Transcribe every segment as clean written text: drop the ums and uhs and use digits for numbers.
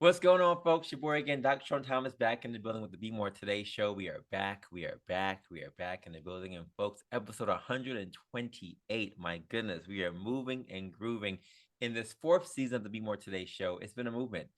What's going on, folks? Your boy again, Dr. Sean Thomas, back in the building with the Be More Today show. We are back. We are back. We are back in the building. And, folks, episode 128. My goodness, we are moving and grooving in this fourth season of the Be More Today show. It's been a movement,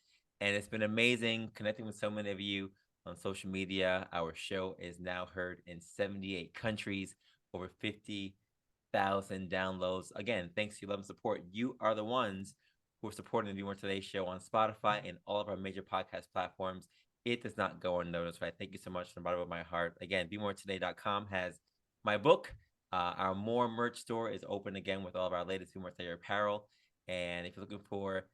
and it's been amazing connecting with so many of you on social media. Our show is now heard in 78 countries, over 50,000 downloads. Again, thanks to your love and support. You are the ones who are supporting the Be More Today show on Spotify and all of our major podcast platforms. It does not go unnoticed, right? Thank you so much from the bottom of my heart. Again, BeMoreToday.com has my book. Our More merch store is open again with all of our latest Be More Today apparel. And if you're looking for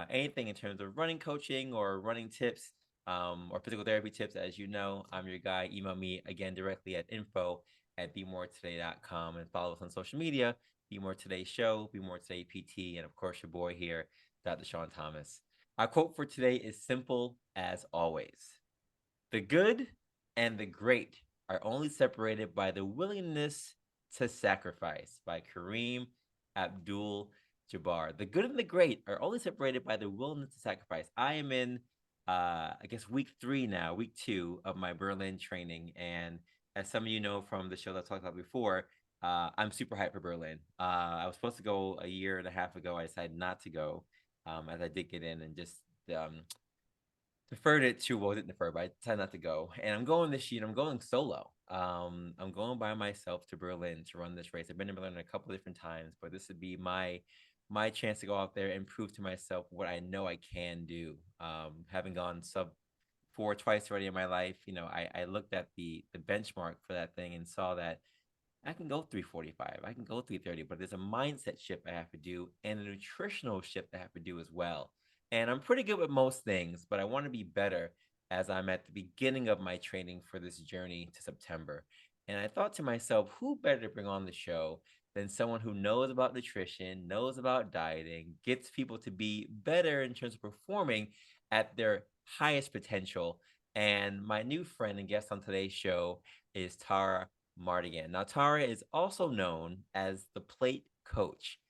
anything in terms of running coaching or running tips or physical therapy tips, as you know, I'm your guy. Email me again directly at info@BeMoreToday.com and follow us on social media. Be More Today Show, Be More Today PT, and of course, your boy here, Dr. Sean Thomas. Our quote for today is simple as always. The good and the great are only separated by the willingness to sacrifice, by Kareem Abdul Jabbar. The good and the great are only separated by the willingness to sacrifice. I am in, I guess, week 3 now, week 2 of my Berlin training. And as some of you know from the show that I talked about before, I'm super hyped for Berlin. I was supposed to go a year and a half ago. I decided not to go, as I did get in and just deferred it to, well, didn't defer, but I decided not to go. And I'm going this year. I'm going solo. I'm going by myself to Berlin to run this race. I've been to Berlin a couple of different times, but this would be my chance to go out there and prove to myself what I know I can do. Having gone sub 4 twice already in my life, I looked at the benchmark for that thing and saw that I can go 345, I can go 330, but there's a mindset shift I have to do and a nutritional shift I have to do as well. And I'm pretty good with most things, but I want to be better as I'm at the beginning of my training for this journey to September. And I thought to myself, who better to bring on the show than someone who knows about nutrition, knows about dieting, gets people to be better in terms of performing at their highest potential. And my new friend and guest on today's show is Tara Mardigan. Now, Tara is also known as the Plate Coach,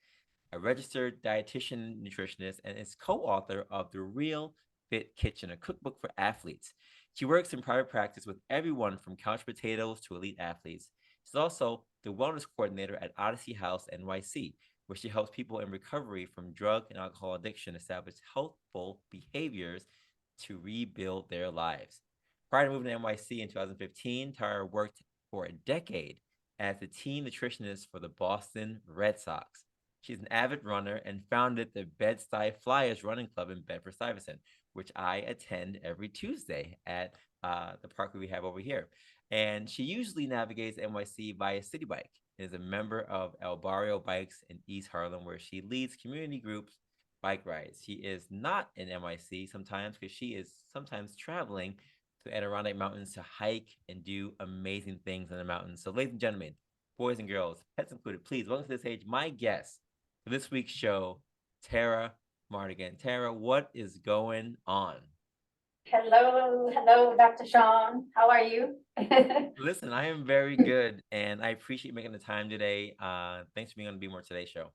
a registered dietitian nutritionist, and is co-author of The Real Fit Kitchen, a cookbook for athletes. She works in private practice with everyone from couch potatoes to elite athletes. She's also the wellness coordinator at Odyssey House NYC, where she helps people in recovery from drug and alcohol addiction establish healthful behaviors to rebuild their lives. Prior to moving to NYC in 2015, Tara worked for a decade as the team nutritionist for the Boston Red Sox. She's an avid runner and founded the BedStuy Flyers Running Club in Bedford Stuyvesant, which I attend every Tuesday at the park we have over here. And she usually navigates NYC via CitiBike and is a member of Barrio Bikes in East Harlem, where she leads community groups bike rides. She is not in NYC sometimes because she is sometimes traveling to Adirondack Mountains to hike and do amazing things in the mountains. So, ladies and gentlemen, boys and girls, pets included, please welcome to this stage my guest for this week's show, Tara Mardigan. Tara, what is going on? Hello, Dr. Sean. How are you? Listen, I am very good, and I appreciate making the time today. Thanks for being on the Be More Today show.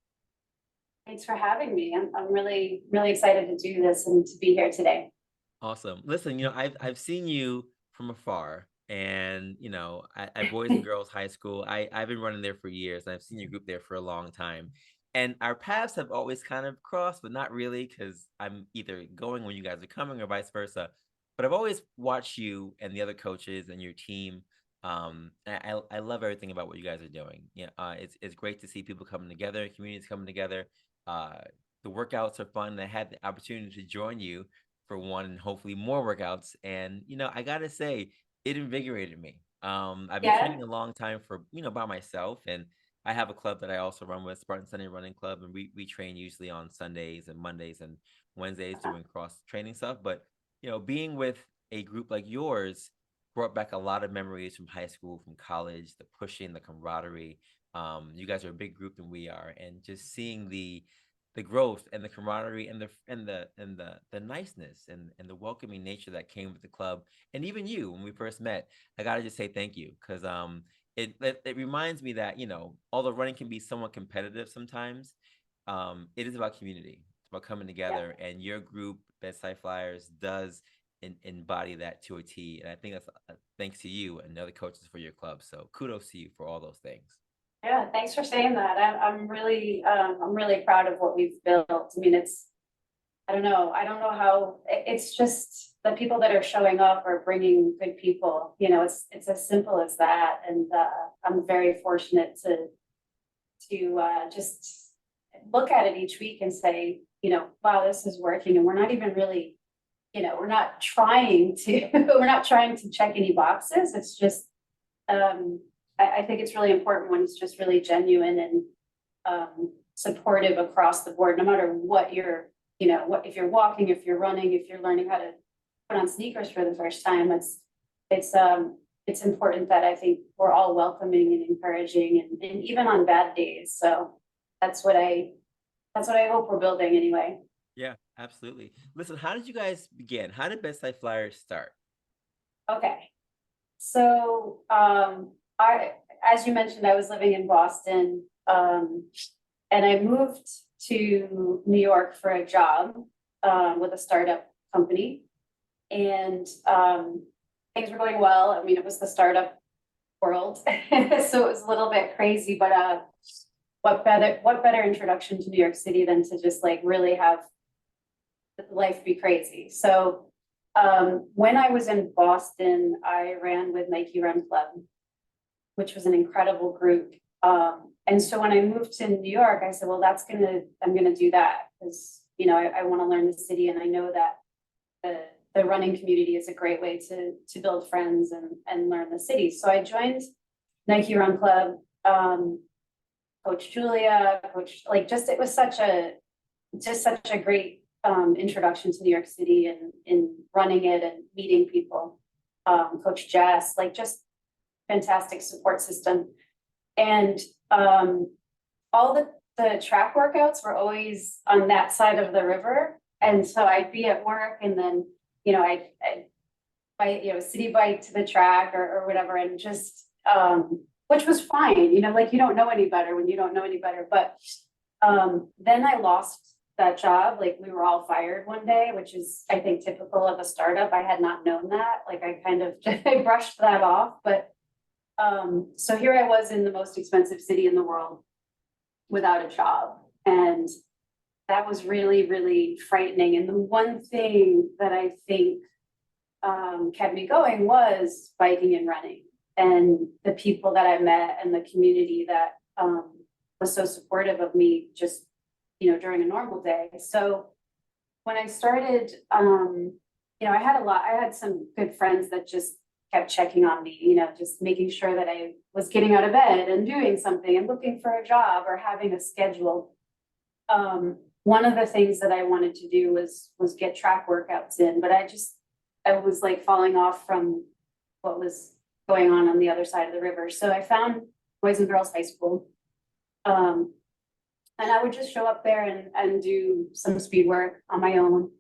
Thanks for having me. I'm really, really excited to do this and to be here today. Awesome. Listen, I've seen you from afar, and at Boys and Girls High School, I've been running there for years, and I've seen your group there for a long time. And our paths have always kind of crossed, but not really, because I'm either going when you guys are coming or vice versa. But I've always watched you and the other coaches and your team. I love everything about what you guys are doing. Yeah, it's great to see people coming together, communities coming together. Uh, the workouts are fun. I had the opportunity to join you for one and hopefully more workouts. And I gotta say, it invigorated me. I've been Yeah. training a long time for by myself, and I have a club that I also run with, Spartan Sunday Running Club, and we train usually on Sundays and Mondays and Wednesdays Uh-huh. doing cross training stuff. But being with a group like yours brought back a lot of memories from high school, from college, the pushing, the camaraderie. You guys are a big group than we are, and just seeing the growth and the camaraderie and the niceness and the welcoming nature that came with the club, and even you when we first met, I gotta just say thank you, because it reminds me that although running can be somewhat competitive sometimes, it is about community. It's about coming together, and your group, BedStuy Flyers, does embody that to a T. And I think that's thanks to you and the other coaches for your club. So kudos to you for all those things. Yeah, thanks for saying that. I'm really proud of what we've built. I mean, I don't know how, it's just the people that are showing up are bringing good people. You know, it's as simple as that. And I'm very fortunate to just look at it each week and say, you know, wow, this is working. And we're not even really, you know, we're not trying to check any boxes. It's just, I think it's really important when it's just really genuine and supportive across the board, no matter what you're, you know, if you're walking, if you're running, if you're learning how to put on sneakers for the first time. It's important that I think we're all welcoming and encouraging, and even on bad days. So that's what I hope we're building anyway. Yeah, absolutely. Listen, how did you guys begin? How did BedStuy Flyers start? Okay. So, as you mentioned, I was living in Boston, and I moved to New York for a job, with a startup company, and, things were going well. I mean, it was the startup world, so it was a little bit crazy, but, what better introduction to New York City than to just like really have life be crazy. So, when I was in Boston, I ran with Nike Run Club, which was an incredible group. And so when I moved to New York, I said, well, I'm gonna do that, because, you know, I want to learn the city, and I know that the running community is a great way to build friends and learn the city. So I joined Nike Run Club, Coach Julia, it was such a great introduction to New York City, and in running it and meeting people. Coach Jess, just fantastic support system. And all the track workouts were always on that side of the river. And so I'd be at work, and then, you know, I'd buy, you know, CitiBike to the track or whatever, and just, which was fine, you know, you don't know any better when you don't know any better. But then I lost that job. We were all fired one day, which is, I think, typical of a startup. I had not known that. I kind of I brushed that off. But so here I was in the most expensive city in the world without a job. And that was really, really frightening. And the one thing that I think kept me going was biking and running, and the people that I met and the community that was so supportive of me, just, you know, during a normal day. So when I started, you know, I had some good friends that just kept checking on me, you know, just making sure that I was getting out of bed and doing something and looking for a job or having a schedule. One of the things that I wanted to do was get track workouts in, but I was falling off from what was going on the other side of the river. So I found Boys and Girls High School. And I would just show up there and do some speed work on my own.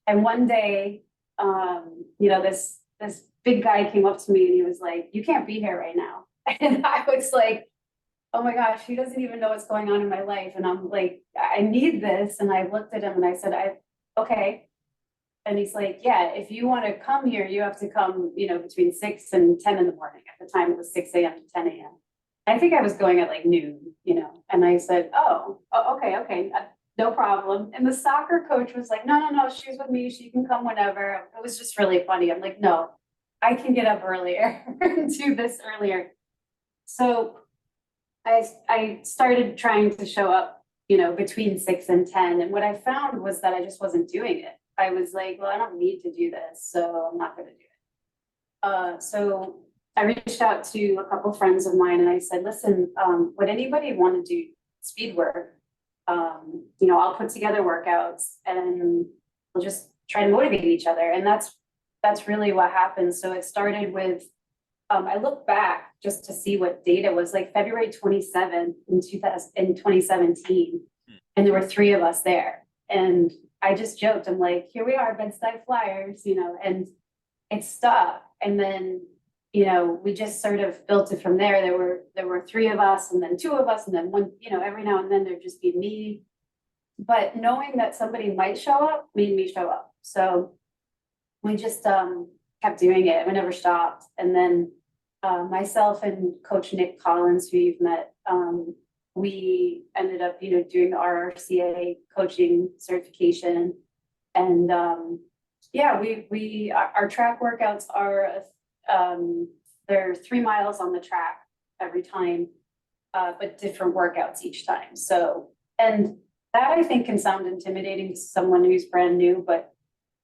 And one day, you know, this big guy came up to me and he was like, "You can't be here right now." And I was like, oh my gosh, he doesn't even know what's going on in my life. And I'm like, I need this. And I looked at him and I said, okay. And he's like, yeah, if you want to come here, you have to come, you know, between 6 and 10 in the morning. At the time it was 6 a.m. to 10 a.m. I think I was going at noon, you know. And I said, okay, no problem. And the soccer coach was like, no, she's with me. She can come whenever. It was just really funny. I'm like, no, I can get up earlier and do this earlier. So I started trying to show up, you know, between 6 and 10. And what I found was that I just wasn't doing it. I was like, well, I don't need to do this, so I'm not going to do it. So I reached out to a couple friends of mine and I said, listen, would anybody want to do speed work? You know, I'll put together workouts and we'll just try to motivate each other. And that's really what happened. So it started with, I look back just to see what date it was, February 27th in 2017. And there were 3 of us there. And I just joked, I'm like, here we are, BedStuy Flyers, you know, and it stuck. And then, you know, we just sort of built it from there. There were 3 of us and then 2 of us and then one, you know, every now and then there'd just be me but knowing that somebody might show up made me show up. So we just kept doing it. We never stopped. And then myself and Coach Nick Collins, who you've met, we ended up, doing the RRCA coaching certification. And yeah, our track workouts are, they're 3 miles on the track every time, but different workouts each time. So, and that I think can sound intimidating to someone who's brand new, but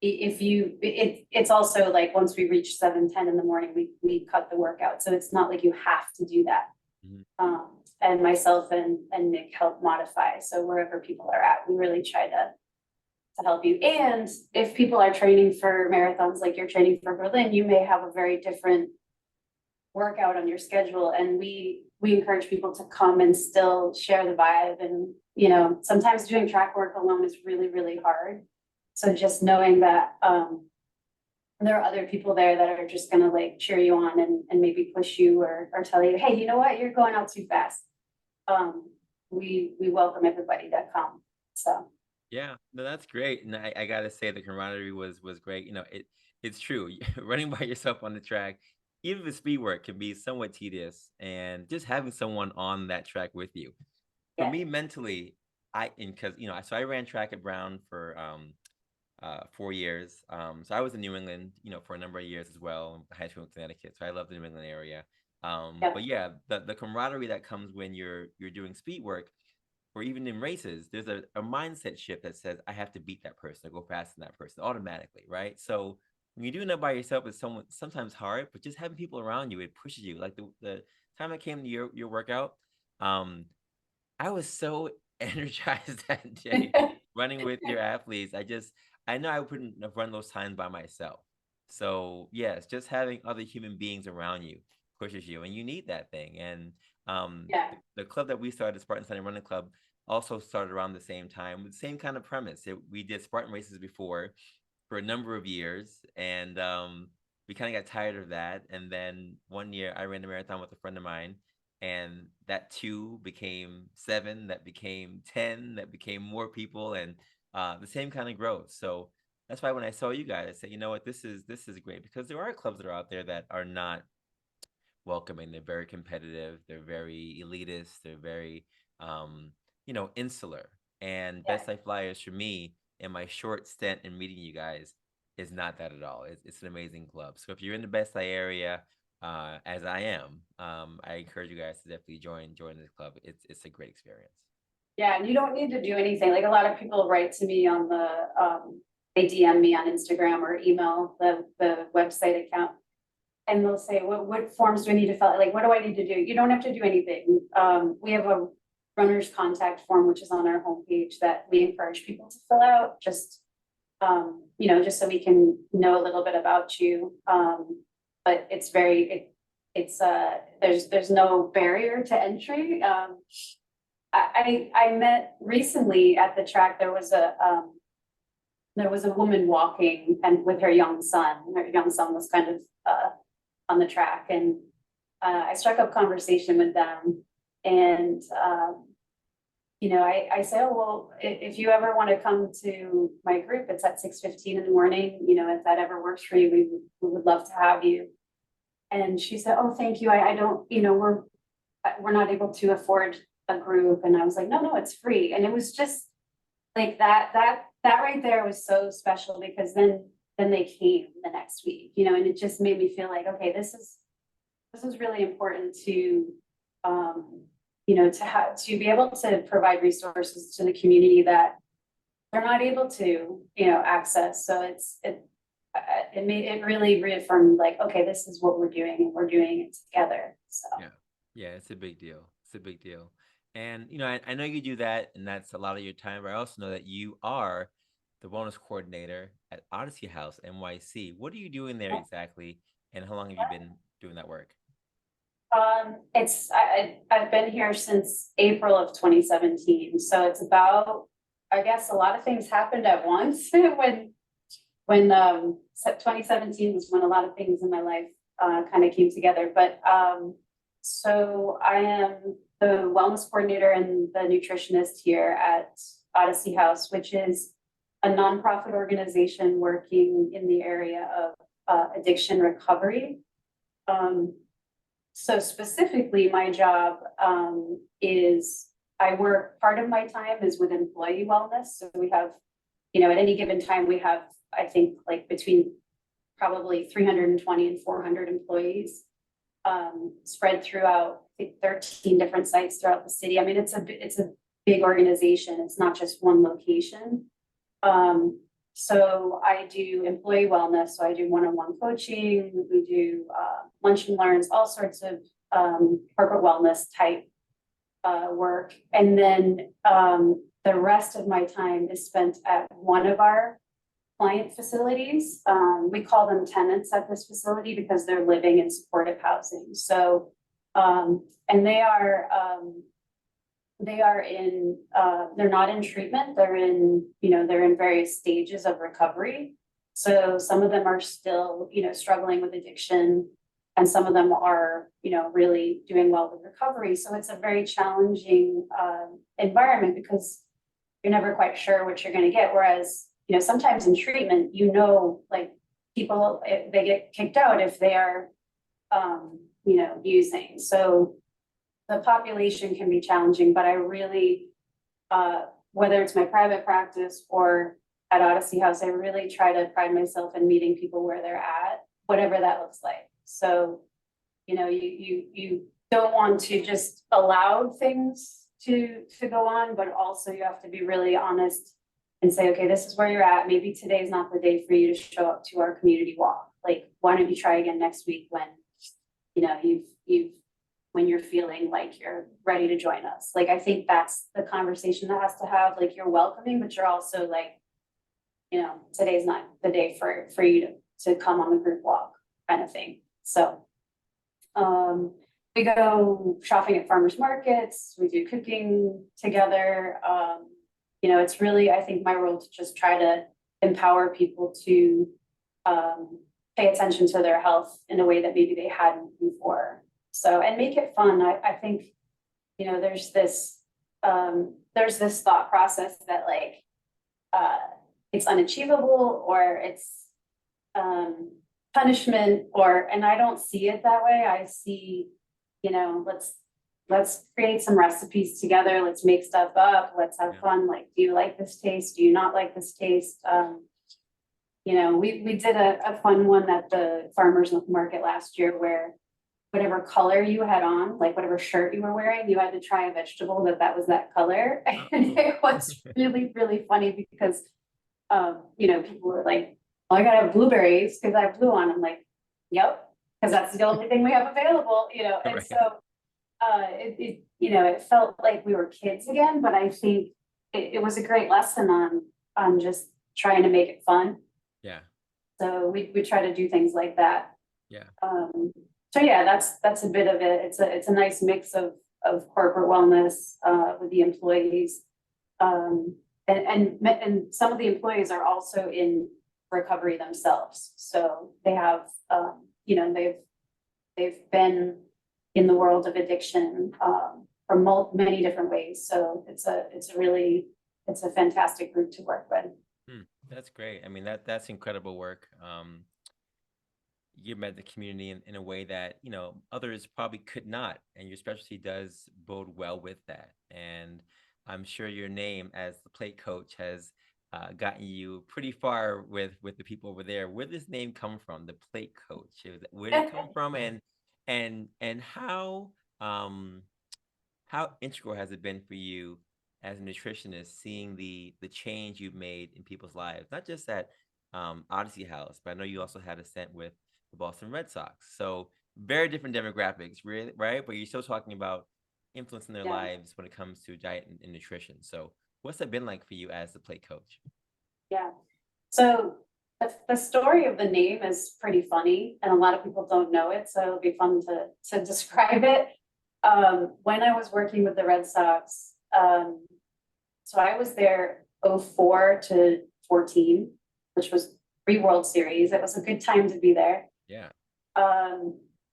it's also like once we reach 7:10 in the morning, we cut the workout. So it's not like you have to do that. Mm-hmm. And myself and Nick help modify. So wherever people are at, we really try to help you. And if people are training for marathons, like you're training for Berlin, you may have a very different workout on your schedule. And we encourage people to come and still share the vibe. And, sometimes doing track work alone is really, really hard. So just knowing that there are other people there that are just gonna like cheer you on and maybe push you or tell you, hey, you know what, you're going out too fast. We welcome everybody to come. So yeah, no, that's great. And I gotta say the camaraderie was great. It's true. Running by yourself on the track, even the speed work can be somewhat tedious, and just having someone on that track with you. For me mentally, so I ran track at Brown for 4 years. So I was in New England, for a number of years as well, high school in Connecticut. So I love the New England area. But yeah, the camaraderie that comes when you're doing speed work, or even in races, there's a mindset shift that says I have to beat that person or go faster than that person automatically, right? So when you're doing that by yourself, it's sometimes hard, but just having people around you, it pushes you. Like the time I came to your workout, I was so energized that day running with your athletes. I know I wouldn't have run those times by myself. So yes, just having other human beings around you pushes you, and you need that thing. And the club that we started, Spartan Sunday Running Club, also started around the same time with the same kind of premise. We did Spartan races before for a number of years, and we kind of got tired of that. And then one year I ran a marathon with a friend of mine, and that 2 became 7, that became 10, that became more people, and the same kind of growth. So that's why when I saw you guys, I said, you know what, this is great, because there are clubs that are out there that are not welcoming. They're very competitive. They're very elitist. They're very, insular. And BedStuy Flyers, for me, in my short stint in meeting you guys, is not that at all. It's an amazing club. So if you're in the BedStuy area, as I am, I encourage you guys to definitely join this club. It's a great experience. Yeah, and you don't need to do anything. Like a lot of people write to me on they DM me on Instagram or email the website account. And they'll say, what forms do I need to fill out? Like, what do I need to do? You don't have to do anything. We have a runner's contact form, which is on our homepage, that we encourage people to fill out, just just so we can know a little bit about you. But it's there's no barrier to entry. I met recently at the track, there was a woman walking and with her young son. Her young son was kind of on the track, and I struck up conversation with them, and I said, oh, well, if you ever want to come to my group, it's at 6:15 in the morning, if that ever works for you, we would love to have you. And she said, oh, thank you, I don't, we're not able to afford a group. And I was like, no, it's free. And it was just like that right there was so special, because then they came the next week, and it just made me feel like, okay, this is really important to, to be able to provide resources to the community that they're not able to, access. So it really reaffirmed, like, okay, this is what we're doing, and we're doing it together. So yeah, it's a big deal. It's a big deal. And I know you do that, and that's a lot of your time, but I also know that you are the wellness coordinator at Odyssey House NYC. What are you doing there exactly, and how long have you been doing that work? I've been here since April of 2017. So it's about, I guess, a lot of things happened at once. when 2017 was when a lot of things in my life kind of came together. But so I am the wellness coordinator and the nutritionist here at Odyssey House, which is a nonprofit organization working in the area of addiction recovery. So specifically, my job is part of my time is with employee wellness. So we have, at any given time, we have, I think, like between probably 320 and 400 employees spread throughout, I think, 13 different sites throughout the city. I mean, it's a big organization. It's not just one location. So I do employee wellness. So I do one-on-one coaching. We do lunch and learns, all sorts of corporate wellness type work. And then the rest of my time is spent at one of our client facilities. We call them tenants at this facility because they're living in supportive housing. So, and they're not in treatment. They're in various stages of recovery. So some of them are still, struggling with addiction, and some of them are, really doing well with recovery. So it's a very challenging environment because you're never quite sure what you're going to get. Whereas, sometimes in treatment, like people, they get kicked out if they are, using. So the population can be challenging, but I really, whether it's my private practice or at Odyssey House, I really try to pride myself in meeting people where they're at, whatever that looks like. So, you don't want to just allow things to go on, but also you have to be really honest and say, okay, this is where you're at. Maybe today's not the day for you to show up to our community walk. Like, why don't you try again next week when, when you're feeling like you're ready to join us. Like, I think that's the conversation that has to have, like, you're welcoming, but you're also like, today's not the day for you to come on the group walk kind of thing. So, we go shopping at farmers markets, we do cooking together. It's really, I think, my role to just try to empower people to pay attention to their health in a way that maybe they hadn't before. So, and make it fun. I think, there's this thought process that like, it's unachievable or it's punishment and I don't see it that way. I see, let's create some recipes together. Let's make stuff up. Let's have fun. Like, do you like this taste? Do you not like this taste? We did a fun one at the farmers market last year where whatever color you had on, like whatever shirt you were wearing, you had to try a vegetable that was that color. And it was really, really funny because, people were like, well, I gotta have blueberries because I have blue on. I'm like, yep, because that's the only thing we have available, and Right. so it felt like we were kids again, but I think it was a great lesson on just trying to make it fun. Yeah. So we try to do things like that. Yeah. So yeah, that's a bit of it. It's a nice mix of corporate wellness with the employees. And some of the employees are also in recovery themselves. So they have, they've been in the world of addiction from many different ways. So it's a fantastic group to work with. That's great. I mean, that's incredible work. You met the community in a way that, others probably could not. And your specialty does bode well with that. And I'm sure your name as the plate coach has gotten you pretty far with the people over there. Where did this name come from, the plate coach? Where did it come from? And how integral has it been for you as a nutritionist, seeing the change you've made in people's lives, not just at Odyssey House, but I know you also had a stint with the Boston Red Sox. So very different demographics, really, right? But you're still talking about influencing their lives when it comes to diet and nutrition. So what's that been like for you as the plate coach? Yeah. So the story of the name is pretty funny, and a lot of people don't know it. So it'll be fun to describe it. When I was working with the Red Sox, so I was there 04 to 14, which was 3 World Series. It was a good time to be there. Yeah.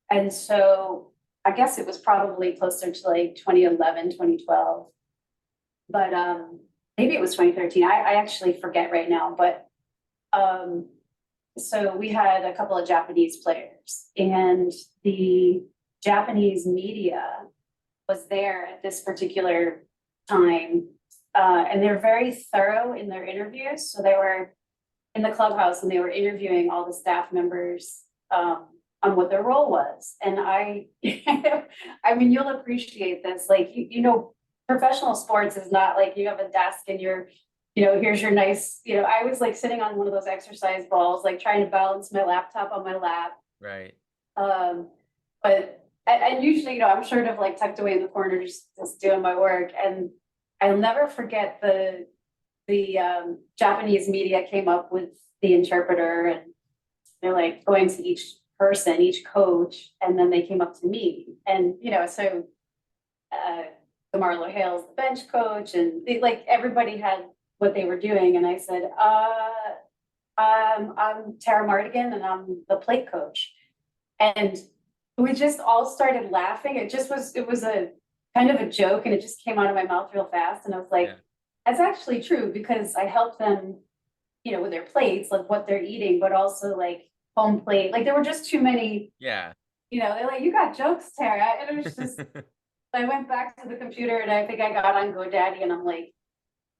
And so I guess it was probably closer to like 2011, 2012. But maybe it was 2013. I actually forget right now, but so we had a couple of Japanese players, and the Japanese media was there at this particular time. And they're very thorough in their interviews. So they were in the clubhouse and they were interviewing all the staff members on what their role was. And I mean, you'll appreciate this. Like, you know, professional sports is not like you have a desk and you're, you know, here's your nice, you know, I was like sitting on one of those exercise balls, like trying to balance my laptop on my lap. Right. But and usually, you know, I'm sort of like tucked away in the corner, just doing my work. And I'll never forget the Japanese media came up with the interpreter, and they're like going to each person, each coach, and then they came up to me. And, you know, so Gamarlo Hale's the bench coach, and they, like, everybody had what they were doing. And I said, I'm Tara Mardigan and I'm the plate coach. And we just all started laughing. It was a kind of a joke, and it just came out of my mouth real fast. And I was like, Yeah. that's actually true, because I help them, you know, with their plates, like what they're eating, but also like home plate. Like there were just too many, Yeah. you know, they're like, you got jokes, Tara. And it was just, I went back to the computer and I think I got on GoDaddy and I'm like,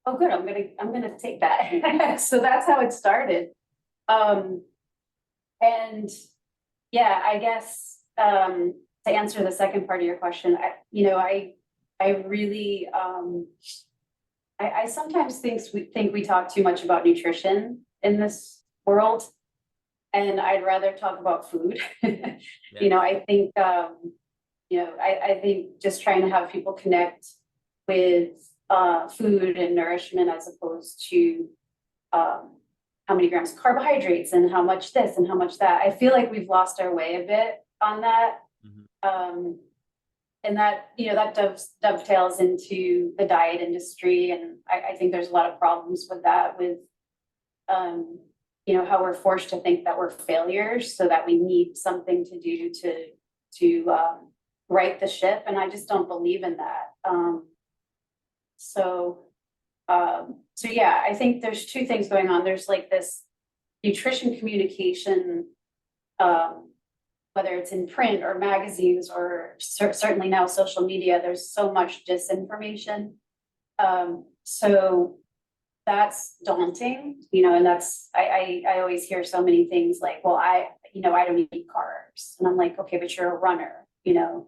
oh good, I'm gonna take that. So that's how it started. And yeah, I guess to answer the second part of your question, I really I sometimes think we talk too much about nutrition in this world, and I'd rather talk about food. Yeah. You know, I think I think just trying to have people connect with food and nourishment, as opposed to how many grams of carbohydrates and how much this and how much that. I feel like we've lost our way a bit on that. Mhm. And that, you know, that dovetails into the diet industry. And I think there's a lot of problems with that, with, you know, how we're forced to think that we're failures, so that we need something to do to right the ship. And I just don't believe in that. So yeah, I think there's two things going on. There's like this nutrition communication, whether it's in print or magazines or certainly now social media, there's so much disinformation. So that's daunting, you know, and that's, I always hear so many things like, well, I don't eat carbs. And I'm like, okay, but you're a runner, you know,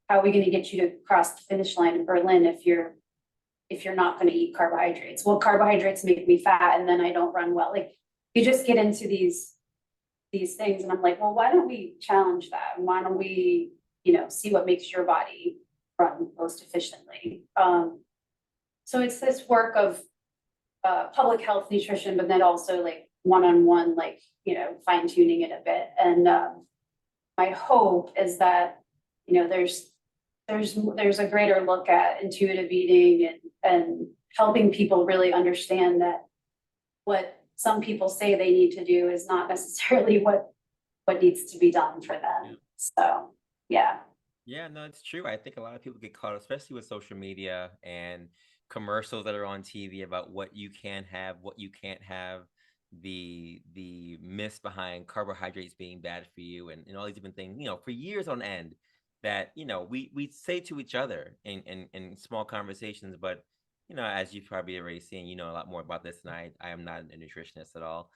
how are we going to get you to cross the finish line in Berlin if you're not going to eat carbohydrates? Well, carbohydrates make me fat and then I don't run well. Like, you just get into these things, and I'm like, well, why don't we challenge that? And why don't we, you know, see what makes your body run most efficiently? So it's this work of public health nutrition, but then also like one-on-one, like, you know, fine-tuning it a bit. And my hope is that, you know, there's a greater look at intuitive eating and helping people really understand that what some people say they need to do is not necessarily what needs to be done for them. Yeah. So yeah. Yeah, no, it's true. I think a lot of people get caught, especially with social media and commercials that are on TV about what you can have, what you can't have, the myths behind carbohydrates being bad for you, and all these different things, you know, for years on end, that, you know, we say to each other in small conversations. But, you know, as you've probably already seen, you know a lot more about this than I am not a nutritionist at all.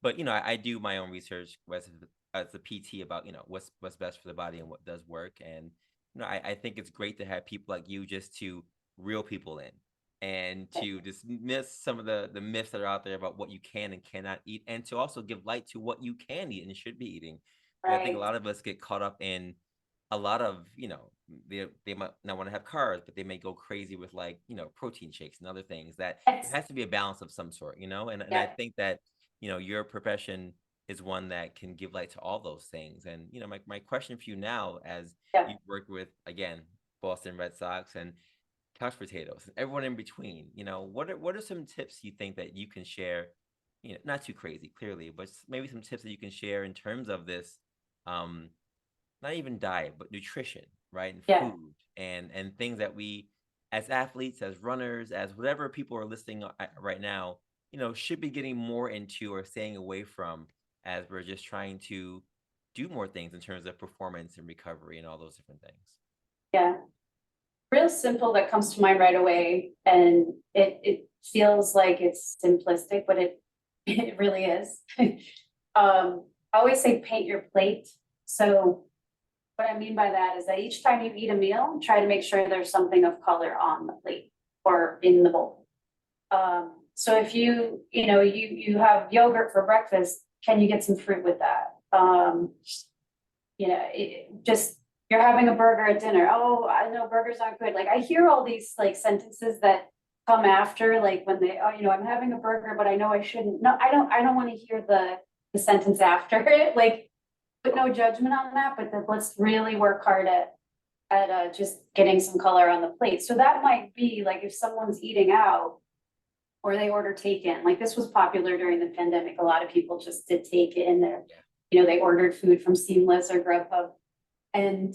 But, you know, I do my own research as a PT about, you know, what's best for the body and what does work. And, you know, I think it's great to have people like you just to reel people in and to dismiss some of the myths that are out there about what you can and cannot eat, and to also give light to what you can eat and should be eating. Because I think a Right. lot of us get caught up in a lot of, you know, they might not want to have carbs, but they may go crazy with, like, you know, protein shakes and other things. That It's, there has to be a balance of some sort, you know. And I yeah. think that, you know, your profession is one that can give light to all those things. And, you know, my question for you now, as Yeah. you've worked with, again, Boston Red Sox and couch potatoes and everyone in between, you know, what are some tips you think that you can share, you know, not too crazy clearly, but maybe some tips that you can share in terms of this, um not even diet, but nutrition, right? And Yeah. food and things that we as athletes, as runners, as whatever people are listening right now, should be getting more into or staying away from as we're just trying to do more things in terms of performance and recovery and all those different things? Yeah, real simple that comes to mind right away, and it feels like it's simplistic, but it really is. I always say paint your plate. So what I mean by that is that each time you eat a meal, try to make sure there's something of color on the plate or in the bowl. So if you have yogurt for breakfast, can you get some fruit with that? Just you're having a burger at dinner. Oh, I know burgers aren't good. Like I hear all these like sentences that come after, like when they, I'm having a burger, but I know I shouldn't. No, I don't want to hear the sentence after it. Like, but no judgment on that, but let's really work hard at just getting some color on the plate. So that might be like if someone's eating out or they order takein, like this was popular during the pandemic. A lot of people just did take it in there. They ordered food from Seamless or Grubhub. And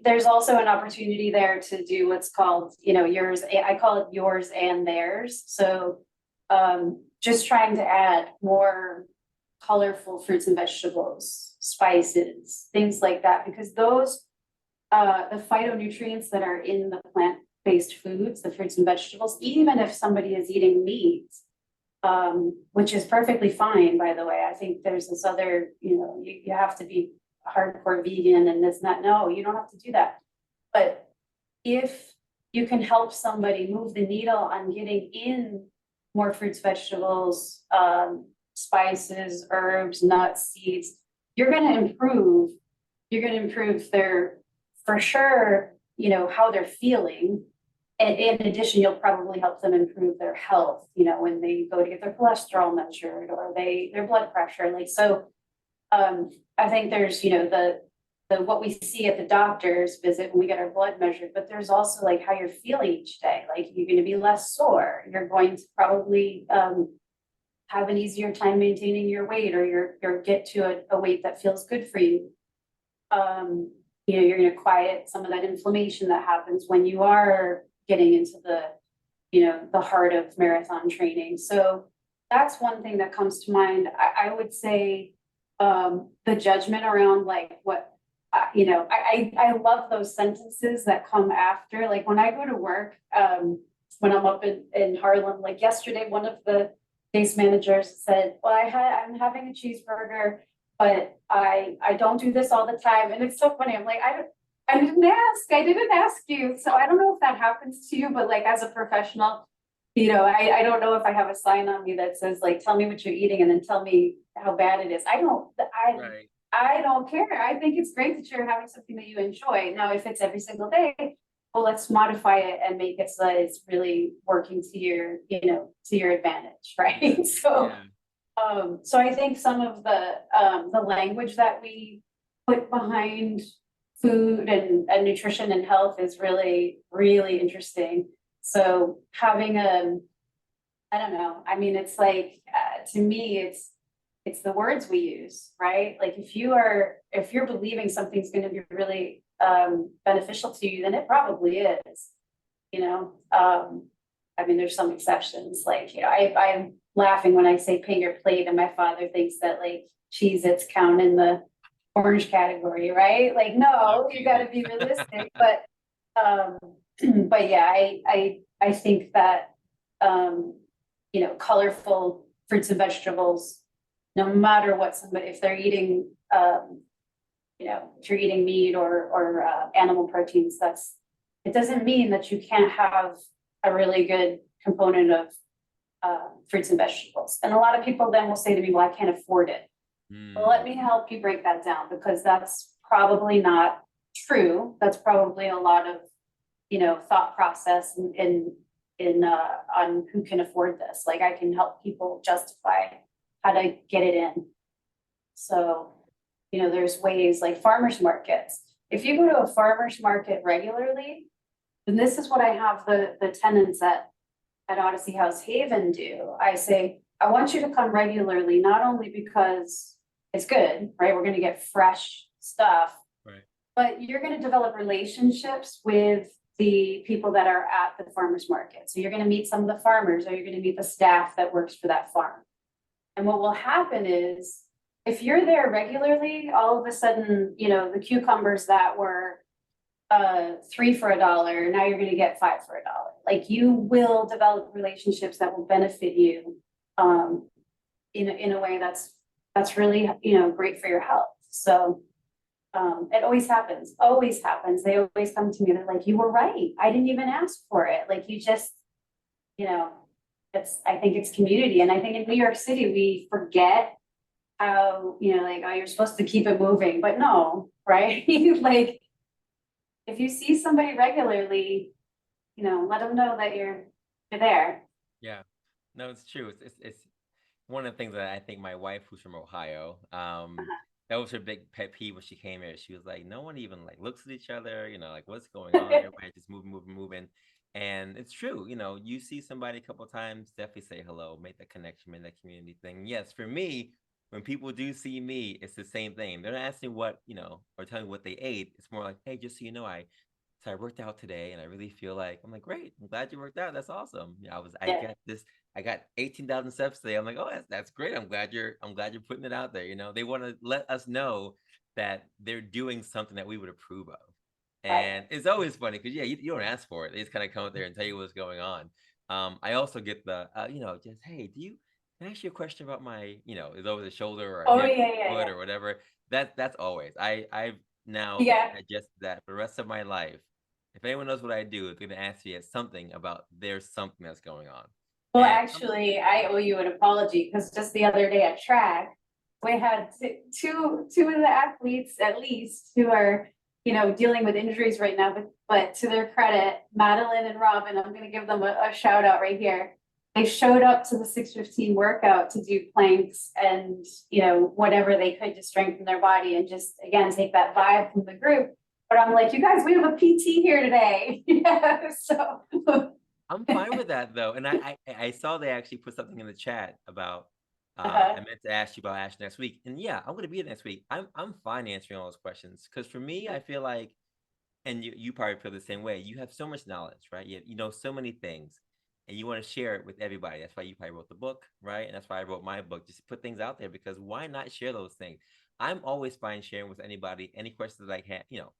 there's also an opportunity there to do what's called, yours, I call it yours and theirs. So just trying to add more colorful fruits and vegetables, spices, things like that, because those, the phytonutrients that are in the plant-based foods, the fruits and vegetables, even if somebody is eating meat, which is perfectly fine, by the way. I think there's this other, you have to be hardcore vegan and this and that. No, you don't have to do that. But if you can help somebody move the needle on getting in more fruits, vegetables, spices, herbs, nuts, seeds, you're going to improve their, for sure, how they're feeling. And in addition, you'll probably help them improve their health, when they go to get their cholesterol measured or their blood pressure. Like, so, I think there's, the what we see at the doctor's visit when we get our blood measured, but there's also like how you're feeling each day. Like you're going to be less sore. You're going to probably, have an easier time maintaining your weight, or you're get to a weight that feels good for you. You're going to quiet some of that inflammation that happens when you are getting into the heart of marathon training. So that's one thing that comes to mind. I would say the judgment around like what, I love those sentences that come after. Like when I go to work, when I'm up in Harlem, like yesterday, one of the case managers said, well, I'm having a cheeseburger, but I don't do this all the time. And it's so funny. I'm like, I didn't ask you. So I don't know if that happens to you, but like as a professional, I don't know if I have a sign on me that says like, tell me what you're eating and then tell me how bad it is. I don't care. I think it's great that you're having something that you enjoy. Now, if it's every single day, well, let's modify it and make it so that it's really working to your, to your advantage, right? So, so I think some of the language that we put behind food and nutrition and health is really, really interesting. So having I don't know, I mean, it's like, to me, it's the words we use, right? Like if you're believing something's going to be really beneficial to you, then it probably is, I mean, there's some exceptions, like, I'm laughing when I say paint your plate, and my father thinks that like Cheez-Its count in the orange category, right? Like, no, you got to be realistic, but yeah, I think that, colorful fruits and vegetables, no matter what somebody, if they're eating, if you're eating meat or animal proteins, it doesn't mean that you can't have a really good component of fruits and vegetables. And a lot of people then will say to me, well, I can't afford it. Well, let me help you break that down, because that's probably not true. That's probably a lot of, thought process on who can afford this. Like I can help people justify how to get it in. So, there's ways like farmers markets. If you go to a farmers market regularly, then this is what I have the tenants at Odyssey House Haven do. I say, I want you to come regularly, not only because it's good, right? We're going to get fresh stuff, right? But you're going to develop relationships with the people that are at the farmers market. So you're going to meet some of the farmers, or you're going to meet the staff that works for that farm. And what will happen is, if you're there regularly, all of a sudden, you know, the cucumbers that were $3 for $1, now you're going to get $5 for $1. Like, you will develop relationships that will benefit you in a way that's really, you know, great for your health. So it always happens, always happens. They always come to me, they're like, you were right, I didn't even ask for it. Like, you just, you know, I think it's community. And I think in New York City, we forget how, you know, like, oh, you're supposed to keep it moving, but no, right? Like, if you see somebody regularly, you know, let them know that you're there. Yeah, no, it's true. It's one of the things that I think my wife, who's from Ohio, that was her big pet peeve when she came here. She was like, no one even like looks at each other, you know, like, what's going on? Everybody just moving. And it's true, you know, you see somebody a couple of times, definitely say hello, make that connection, make that community thing. Yes, for me, when people do see me, it's the same thing. They're not asking what, you know, or telling what they ate. It's more like, hey, just so you know, I worked out today and I really feel like, I'm like, great, I'm glad you worked out. That's awesome. Yeah, I got 18,000 steps today. I'm like, oh, that's great. I'm glad you're putting it out there. You know, they want to let us know that they're doing something that we would approve of. And it's always funny because, yeah, you don't ask for it. They just kind of come up there and tell you what's going on. I also get the, you know, just, hey, can I ask you a question about my, you know, is over the shoulder or Oh, hip, yeah, foot or whatever. That's always, I've now yeah. digested that for the rest of my life. If anyone knows what I do, it's going to ask me something about there's something that's going on. Well, And actually, I owe you an apology, because just the other day at track, we had two of the athletes, at least, who are, you know, dealing with injuries right now. But to their credit, Madeline and Robin, I'm going to give them a shout out right here. They showed up to the 6:15 workout to do planks and, you know, whatever they could to strengthen their body and just, again, take that vibe from the group. But I'm like, you guys, we have a PT here today. Yeah, so. I'm fine with that though. And I saw they actually put something in the chat about I meant to ask you about Ash next week. And yeah, I'm gonna be here next week. I'm fine answering all those questions. Because for me, I feel like, and you probably feel the same way, you have so much knowledge, right? You know so many things and you want to share it with everybody. That's why you probably wrote the book, right? And that's why I wrote my book, just to put things out there, because why not share those things? I'm always fine sharing with anybody, any questions that I can, you know,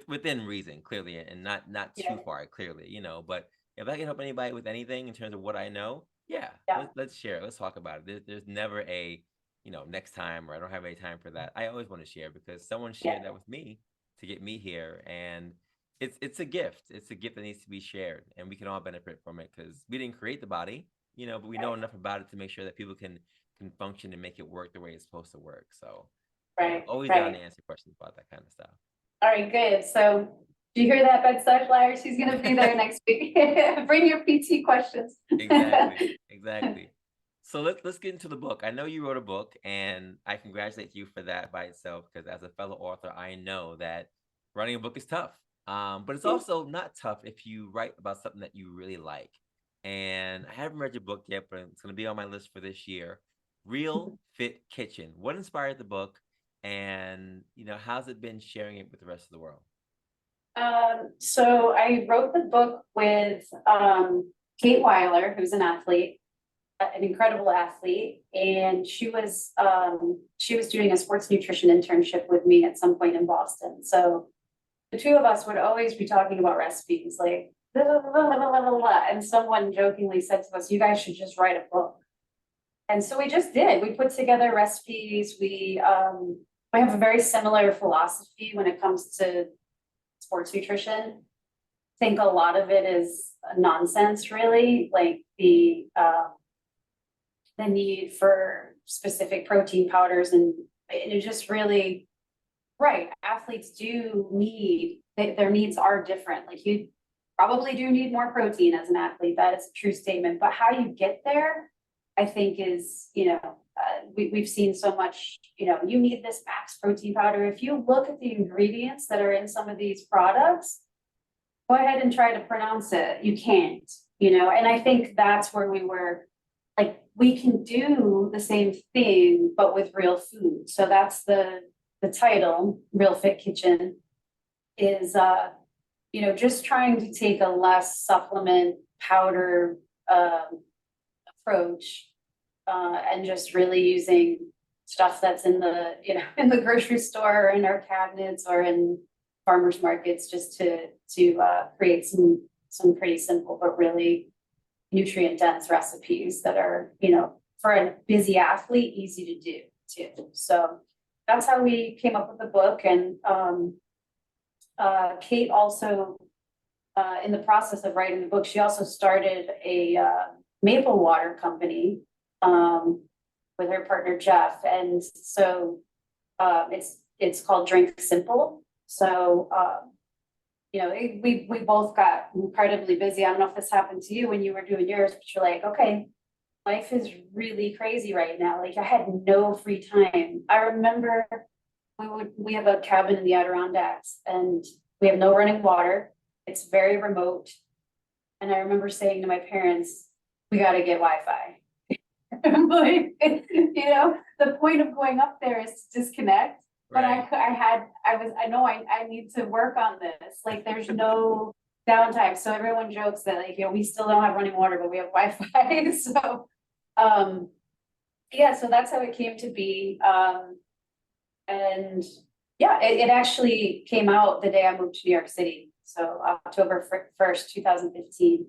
within reason, clearly, and not too far, clearly, you know. But if I can help anybody with anything in terms of what I know, yeah, let's share. Let's talk about it. There's never a, you know, next time, or I don't have any time for that. I always want to share because someone shared that with me to get me here, and it's a gift. It's a gift that needs to be shared, and we can all benefit from it because we didn't create the body, you know, but we know enough about it to make sure that people can function and make it work the way it's supposed to work. So, yeah, always down to answer questions about that kind of stuff. All right, good. So do you hear that, BedStuy Flyers? She's going to be there next week. Bring your PT questions. Exactly. So let's get into the book. I know you wrote a book, and I congratulate you for that by itself, because as a fellow author, I know that writing a book is tough. But it's also not tough if you write about something that you really like. And I haven't read your book yet, but it's going to be on my list for this year. Real Fit Kitchen. What inspired the book? And, you know, how's it been sharing it with the rest of the world? So I wrote the book with Kate Weiler, who's an athlete, an incredible athlete, and she was doing a sports nutrition internship with me at some point in Boston. So the two of us would always be talking about recipes, like blah, blah, blah, blah, blah, blah, and someone jokingly said to us, "You guys should just write a book." And so we just did. We put together recipes. We have a very similar philosophy when it comes to sports nutrition. I think a lot of it is nonsense, really, like the need for specific protein powders, and it just really, right, athletes do need, their needs are different. Like, you probably do need more protein as an athlete. That is a true statement. But how you get there, I think, is, you know, we've seen so much, you know, you need this max protein powder. If you look at the ingredients that are in some of these products, go ahead and try to pronounce it. You can't, you know, and I think that's where we were, like, we can do the same thing, but with real food. So that's the title, Real Fit Kitchen, is, just trying to take a less supplement powder approach, and just really using stuff that's in the, in the grocery store or in our cabinets or in farmers markets, just to create some pretty simple but really nutrient dense recipes that are, for a busy athlete, easy to do too. So that's how we came up with the book. And Kate also, in the process of writing the book, she also started a maple water company with her partner Jeff, and so it's called Drink Simple. So we both got incredibly busy. I don't know if this happened to you when you were doing yours, but you're like, okay, life is really crazy right now. Like I had no free time. I remember we have a cabin in the Adirondacks and we have no running water. It's very remote. And I remember saying to my parents, we got to get Wi-Fi. I'm like, the point of going up there is to disconnect. But Right. I need to work on this. Like there's no downtime. So everyone jokes that like, we still don't have running water, but we have Wi-Fi. So, so that's how it came to be. And yeah, it actually came out the day I moved to New York City. So October 1st, 2015.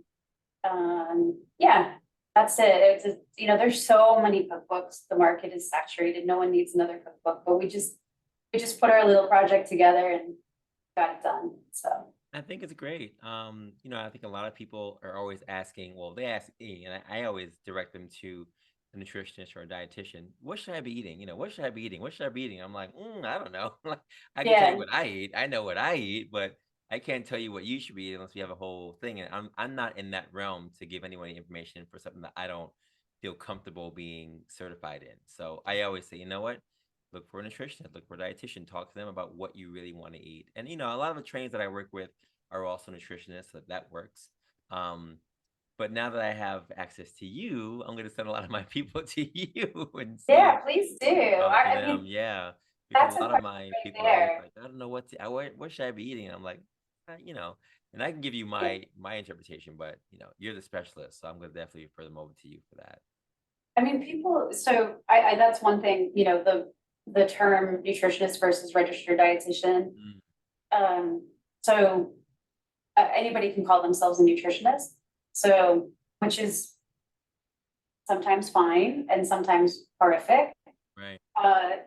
Yeah, that's it. It's there's so many cookbooks. The market is saturated. No one needs another cookbook, but we just put our little project together and got it done. So I think it's great. I think a lot of people are always asking, well, they ask me, and I always direct them to a nutritionist or a dietitian. What should I be eating? What should I be eating? What should I be eating? I'm like, I don't know. Like, I can tell you yeah, what I eat. I know what I eat, but I can't tell you what you should be eating unless we have a whole thing. And I'm not in that realm to give anyone information for something that I don't feel comfortable being certified in. So I always say, you know what? Look for a nutritionist, look for a dietitian, talk to them about what you really want to eat. And a lot of the trainers that I work with are also nutritionists, so that works. But now that I have access to you, I'm going to send a lot of my people to you and yeah, see, please do. talk to I them. mean, Yeah, because that's a a lot of question my right people are always there. like, I don't know what should I be eating. And I'm like, and I can give you Yeah. my interpretation, but you're the specialist, so I'm going to definitely refer them over to you for that. I mean, people, so I that's one thing, the term nutritionist versus registered dietitian. Mm, So anybody can call themselves a nutritionist. So, which is sometimes fine and sometimes horrific. right.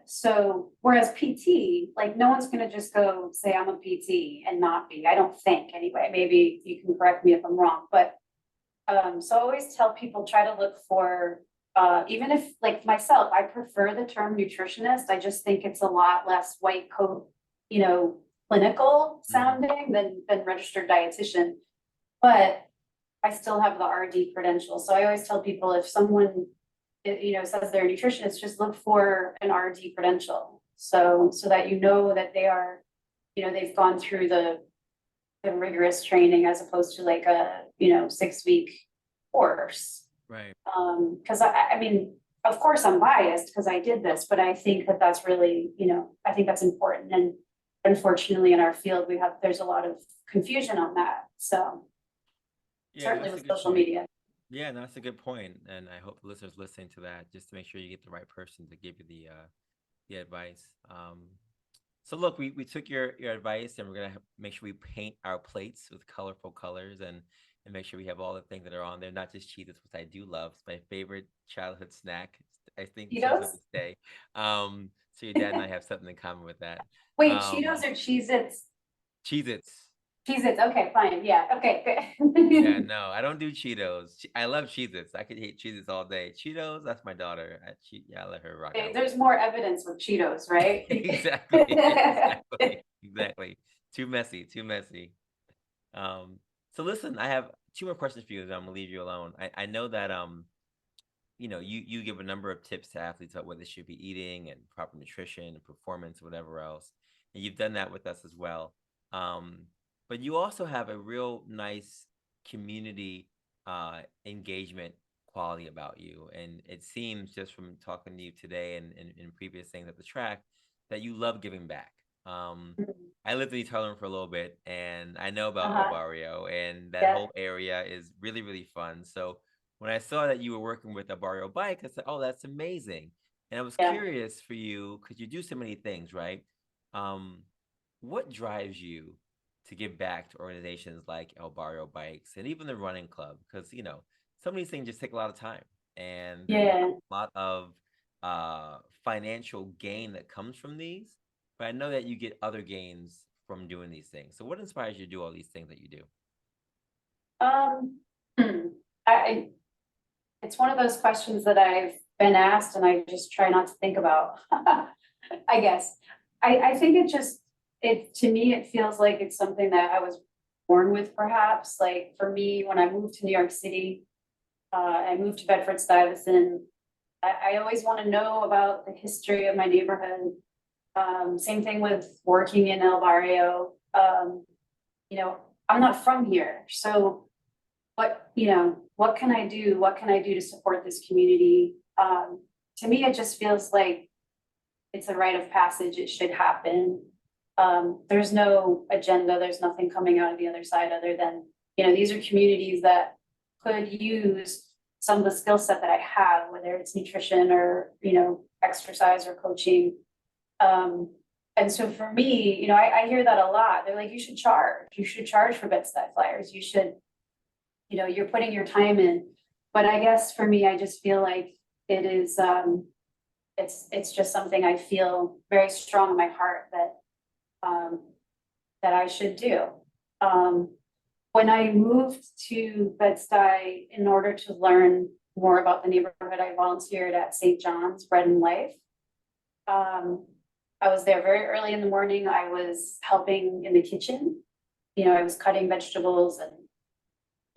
So whereas PT, like no one's gonna just go say I'm a PT and not be, I don't think anyway, maybe you can correct me if I'm wrong, but so I always tell people try to look for, even if like myself, I prefer the term nutritionist. I just think it's a lot less white coat, clinical Mhm. sounding than registered dietitian. But I still have the RD credential. So I always tell people if someone, says they're a nutritionist, just look for an RD credential. So that that they are, they've gone through the rigorous training as opposed to like a 6-week course. Right. Because I mean, of course I'm biased because I did this, but I think that that's really, I think that's important. And unfortunately in our field, there's a lot of confusion on that. So Yeah, certainly that's a with good social point. media. Yeah, no, that's a good point, and I hope the listeners listening to that just to make sure you get the right person to give you the advice. So look, we took your advice, and we're gonna make sure we paint our plates with colorful colors, and make sure we have all the things that are on there, not just Cheetos, which I do love. It's my favorite childhood snack. I think Cheetos Cheetos? would stay. So your dad and I have something in common with that. Wait, Cheetos Um, or Cheez-Its? Cheez-Its. Cheez-Its, okay, fine, yeah, okay, Yeah, good. no, I don't do Cheetos. I love Cheez-Its. I could eat Cheez-Its all day. Cheetos, that's my daughter. Yeah, I let her rock out with There's more evidence with Cheetos, right? it. Exactly, exactly, exactly. Too messy, too messy. Um, so listen, I have two more questions for you, and I'm gonna leave you alone. I know that you give a number of tips to athletes about what they should be eating and proper nutrition and performance, whatever else. And you've done that with us as well. Um, but you also have a real nice community engagement quality about you. And it seems just from talking to you today and previous things at the track that you love giving back. I lived in East Harlem for a little bit, and I know about El Uh-huh. Barrio, and that Yeah, whole area is really, really fun. So when I saw that you were working with a Barrio Bike, I said, "Oh, that's amazing." And I was yeah. curious for you because you do so many things, right? Um, what drives you to give back to organizations like El Barrio Bikes and even the running club? Because some of these things just take a lot of time, and there's not Yeah. a lot of financial gain that comes from these. But I know that you get other gains from doing these things. So what inspires you to do all these things that you do? Um, hmm. I it's one of those questions that I've been asked and I just try not to think about. I guess. I think it to me it feels like it's something that I was born with perhaps. Like for me, when I moved to New York City, I moved to Bedford Stuyvesant. I always want to know about the history of my neighborhood. Same thing with working in El Barrio. You know, I'm not from here, so what can I do? What can I do to support this community? To me, it just feels like it's a rite of passage. It should happen. There's no agenda. There's nothing coming out of the other side other than, these are communities that could use some of the skill set that I have, whether it's nutrition or, exercise or coaching. Um, and so for me, I hear that a lot. They're like, you should charge for BedStuy Flyers. You should, you're putting your time in. But I guess for me, I just feel like it is, it's just something I feel very strong in my heart um, that I should do. Um, when I moved to Bed-Stuy in order to learn more about the neighborhood, I volunteered at St. John's Bread and Life. Um, I was there very early in the morning. I was helping in the kitchen. I was cutting vegetables and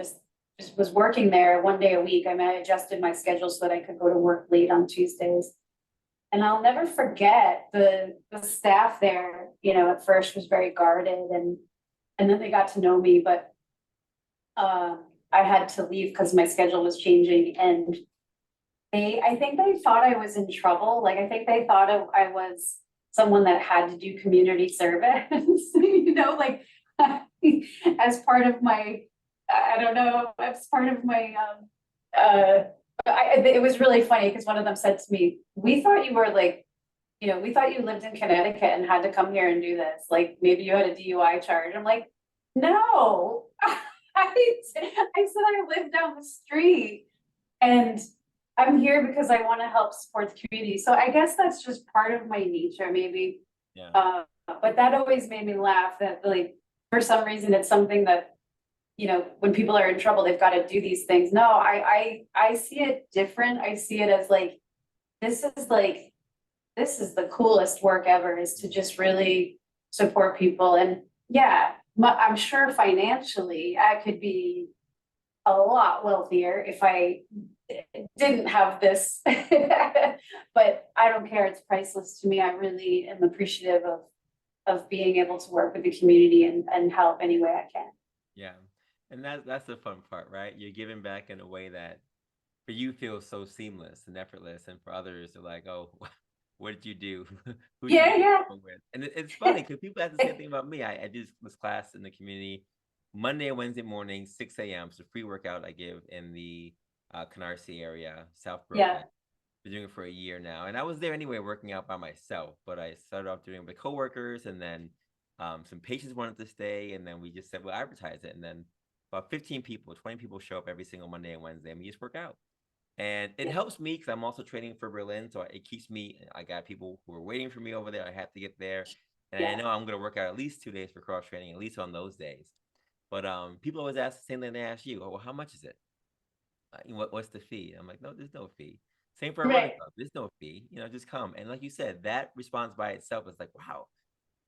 just just was working there one day a week. I mean, I adjusted my schedule so that I could go to work late on Tuesdays. And I'll never forget the staff there, at first was very guarded and then they got to know me, but uh, I had to leave because my schedule was changing and I think they thought I was in trouble. Like, I think they thought I was someone that had to do community service, like as part of my, I don't know, as part of my, it was really funny because one of them said to me, we thought you were like, we thought you lived in Connecticut and had to come here and do this. Like maybe you had a DUI charge. I'm like, no, I said I live down the street and I'm here because I want to help support the community. So I guess that's just part of my nature, maybe. Yeah. But that always made me laugh that like for some reason it's something that, when people are in trouble, they've got to do these things. No, I see it different. I see it as like this is like this is the coolest work ever is to just really support people. And yeah, I'm sure financially I could be a lot wealthier if I didn't have this. But I don't care. It's priceless to me. I really am appreciative of being able to work with the community and help any way I can. Yeah. And that's the fun part, right? You're giving back in a way that for you feels so seamless and effortless, and for others they're like, "Oh, what did you do? Who'd you Yeah, get yeah. with?" And it's funny because people have the same thing about me. I do this class in the community Monday and Wednesday morning, 6 a.m. It's a free workout I give in the Canarsie area, South Yeah, Brooklyn. Been doing it for a year now, and I was there anyway, working out by myself. But I started off doing it with coworkers, and then some patients wanted to stay, and then we just said we'll advertise it, and then about 15 people, 20 people show up every single Monday and Wednesday, and we just work out. And it yeah, helps me because I'm also training for Berlin, so it keeps me. I got people who are waiting for me over there. I have to get there, and I yeah, know I'm going to work out at least 2 days for cross training, at least on those days. But people always ask the same thing they ask you. Oh, well, how much is it? What's the fee? I'm like, no, there's no fee. Same for a running right. club. There's no fee. Just come. And like you said, that response by itself is like, wow,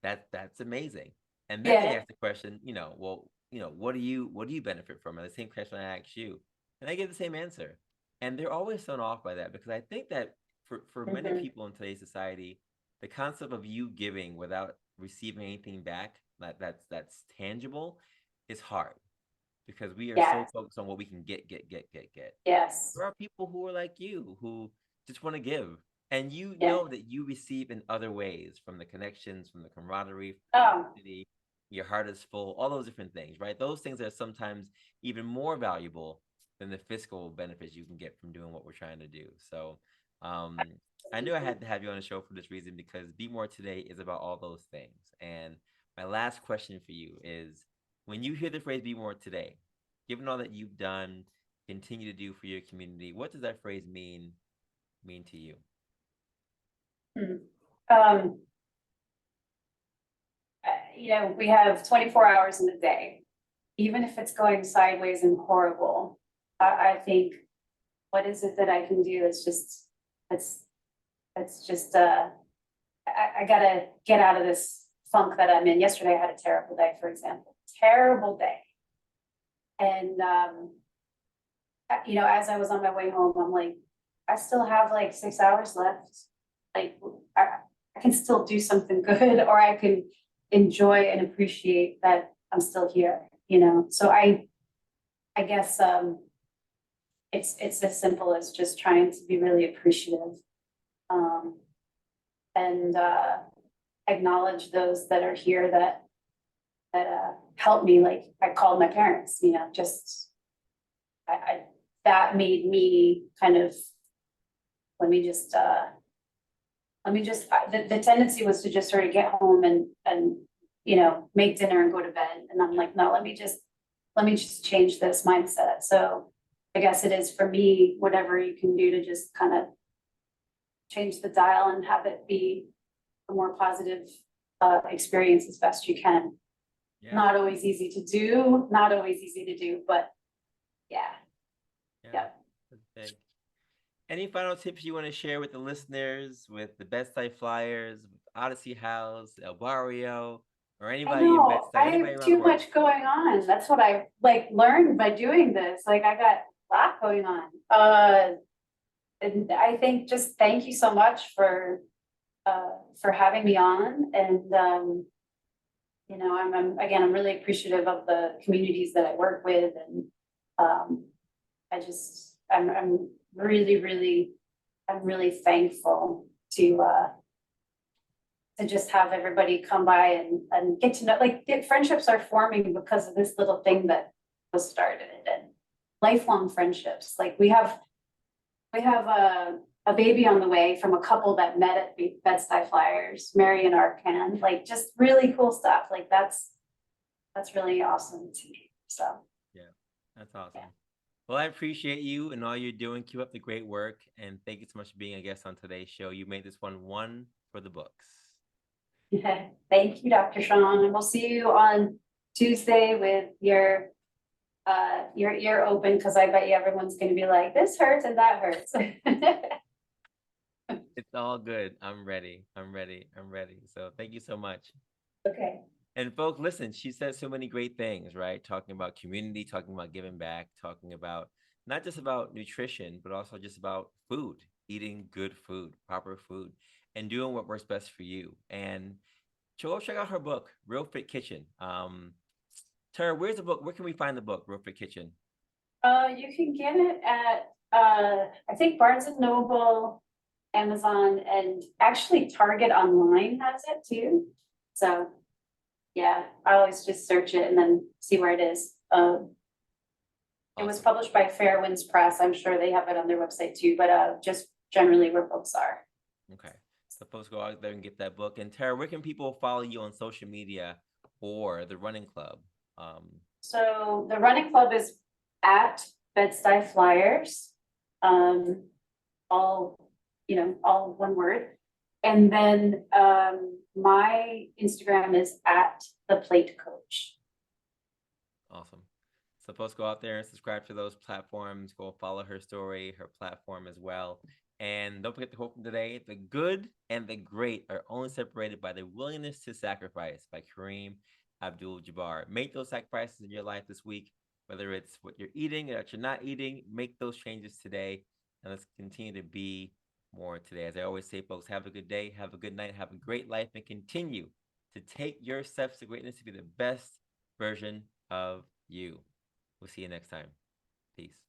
that's amazing. And then they Yeah, ask the question, well, what do you benefit from? And the same question I ask you, and I give the same answer. And they're always thrown off by that because I think that for many mhm, people in today's society, the concept of you giving without receiving anything back that's tangible is hard because we are so yes, focused on what we can get. yes, There are people who are like you who just want to give. And you Yeah. know that you receive in other ways from the connections, from the camaraderie, from the Oh, community, your heart is full, all those different things, right? Those things are sometimes even more valuable than the fiscal benefits you can get from doing what we're trying to do. So um, I knew I had to have you on the show for this reason because Be More Today is about all those things. And my last question for you is when you hear the phrase Be More Today, given all that you've done, continue to do for your community, what does that phrase mean to you? hmm. Um, we have 24 hours in a day. Even if it's going sideways and horrible, I think, what is it that I can do? That's just, I gotta get out of this funk that I'm in. Yesterday I had a terrible day, for example, terrible day. And, as I was on my way home, I'm like, I still have like 6 hours left. Like, I can still do something good, or I can enjoy and appreciate that I'm still here. So I guess, it's as simple as just trying to be really appreciative. Um, and, acknowledge those that are here that helped me. Like, I called my parents, just, I that made me kind of, let me just, the tendency was to just sort of get home and make dinner and go to bed. And I'm like, no, let me just change this mindset. So I guess it is for me, whatever you can do to just kind of change the dial and have it be a more positive experience as best you can. Yeah. Not always easy to do, but yeah. Yeah. That's big. Any final tips you want to share with the listeners, with the BedStuy Flyers, with Odyssey House, El Barrio, or I anybody in know, BedStuy, I anybody have around the too world? much going on. That's what I like learned by doing this. Like, I got a lot going on. And I think, just thank you so much for having me on. And I'm really appreciative of the communities that I work with. And I'm really, really, I'm really thankful to just have everybody come by and get to know, like, friendships are forming because of this little thing that was started, and lifelong friendships. Like, we have a baby on the way from a couple that met at BedStuy Flyers, Mary and Arkan. Like, just really cool stuff. Like, that's really awesome to me. So Yeah, that's awesome. yeah. Well, I appreciate you and all you're doing. Keep up the great work. And thank you so much for being a guest on today's show. You made this one for the books. Thank you, Dr. Sean, and we'll see you on Tuesday with your ear open, because I bet you everyone's going to be like, this hurts and that hurts. It's all good. I'm ready. I'm ready. I'm ready. So thank you so much. Okay. And folks, listen, she said so many great things, right? Talking about community, talking about giving back, talking about not just about nutrition, but also just about food, eating good food, proper food, and doing what works best for you. And go check out her book, Real Fit Kitchen. Tara, where's the book? Where can we find the book, Real Fit Kitchen? You can get it at I think Barnes and Noble, Amazon, and actually Target online has it too. So yeah, I always just search it and then see where it is. It was Awesome. published by Fairwinds Press. I'm sure they have it on their website too, but just generally where books are. Okay. So folks, go out there and get that book. And Tara, where can people follow you on social media or the running club? So the running club is at BedStuy Flyers, all all one word. And then my Instagram is at ThePlateCoach. Awesome. So folks, go out there and subscribe to those platforms. Go follow her story, her platform as well. And don't forget the quote from today: "The good and the great are only separated by the willingness to sacrifice." By Kareem Abdul-Jabbar. Make those sacrifices in your life this week, whether it's what you're eating or what you're not eating. Make those changes today, and let's continue to be more today. As I always say, folks, have a good day, have a good night, have a great life, and continue to take your steps to greatness to be the best version of you. We'll see you next time. Peace.